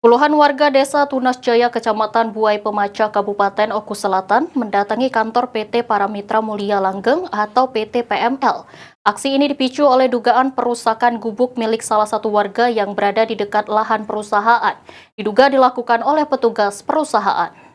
Puluhan warga desa Tunas Jaya, Kecamatan Buai Pemaja, Kabupaten Oku Selatan mendatangi kantor PT Paramitra Mulia Langgeng atau PT PML. Aksi ini dipicu oleh dugaan perusakan gubuk milik salah satu warga yang berada di dekat lahan perusahaan. Diduga dilakukan oleh petugas perusahaan.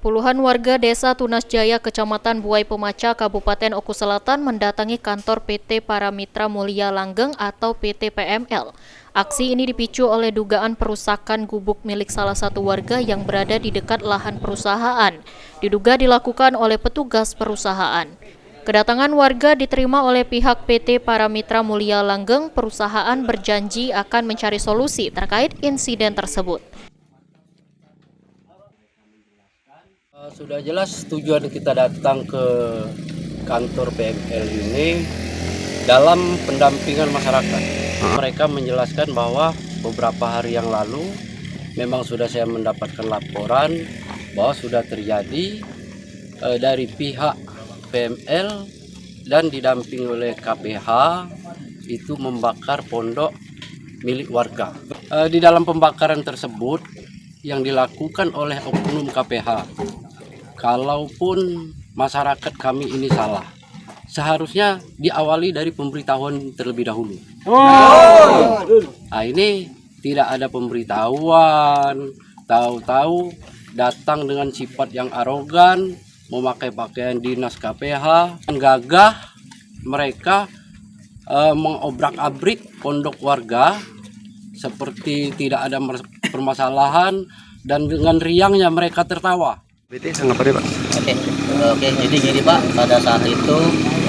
Puluhan warga desa Tunas Jaya, Kecamatan Buai Pemaja, Kabupaten Oku Selatan mendatangi kantor PT Paramitra Mulia Langgeng atau PT PML. Aksi ini dipicu oleh dugaan perusakan gubuk milik salah satu warga yang berada di dekat lahan perusahaan. Diduga dilakukan oleh petugas perusahaan. Kedatangan warga diterima oleh pihak PT Paramitra Mulia Langgeng. Perusahaan berjanji akan mencari solusi terkait insiden tersebut. Sudah jelas tujuan kita datang ke kantor PML ini dalam pendampingan masyarakat. Mereka menjelaskan bahwa beberapa hari yang lalu memang sudah saya mendapatkan laporan bahwa sudah terjadi dari pihak PML dan didampingi oleh KPH itu membakar pondok milik warga. Di dalam pembakaran tersebut yang dilakukan oleh oknum KPH, kalaupun masyarakat kami ini salah, seharusnya diawali dari pemberitahuan terlebih dahulu. Nah, ini tidak ada pemberitahuan, tahu-tahu datang dengan sifat yang arogan, memakai pakaian dinas KPH, menggagah mereka mengobrak-abrik pondok warga seperti tidak ada permasalahan, dan dengan riangnya mereka tertawa. BT tanggapannya Pak? Oke, jadi gini Pak, pada saat itu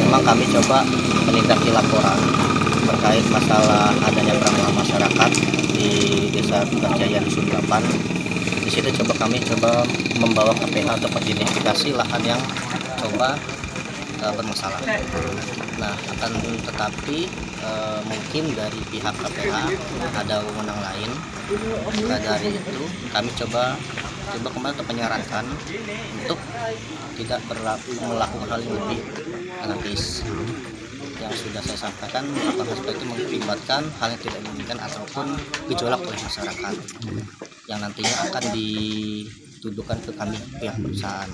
memang kami coba menindaki laporan terkait masalah adanya perangkat masyarakat di Desa Tunas Jaya Dusun 8. Di situ kami coba membawa KPH untuk mengidentifikasi lahan yang coba bermasalah. Nah, akan tetapi mungkin dari pihak KPH ada wewenang lain. Nah, dari itu kami coba kemarin untuk menyarankan untuk tidak melakukan hal yang lebih anarkis. Yang sudah saya sampaikan, melakukan hal seperti itu mengakibatkan hal yang tidak diinginkan ataupun gejolak oleh masyarakat yang nantinya akan dituduhkan ke kami pihak perusahaan.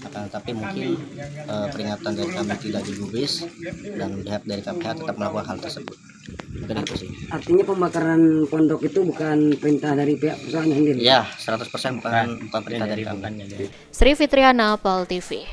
Akan tetapi mungkin peringatan dari kami tidak digubris dan pihak dari KPH tetap melakukan hal tersebut. Mungkin itu sih. Artinya pembakaran pondok itu bukan perintah dari pihak perusahaan sendiri? Ya, 100% bukan perintah dari kami. Sri Fitriana, PAL TV.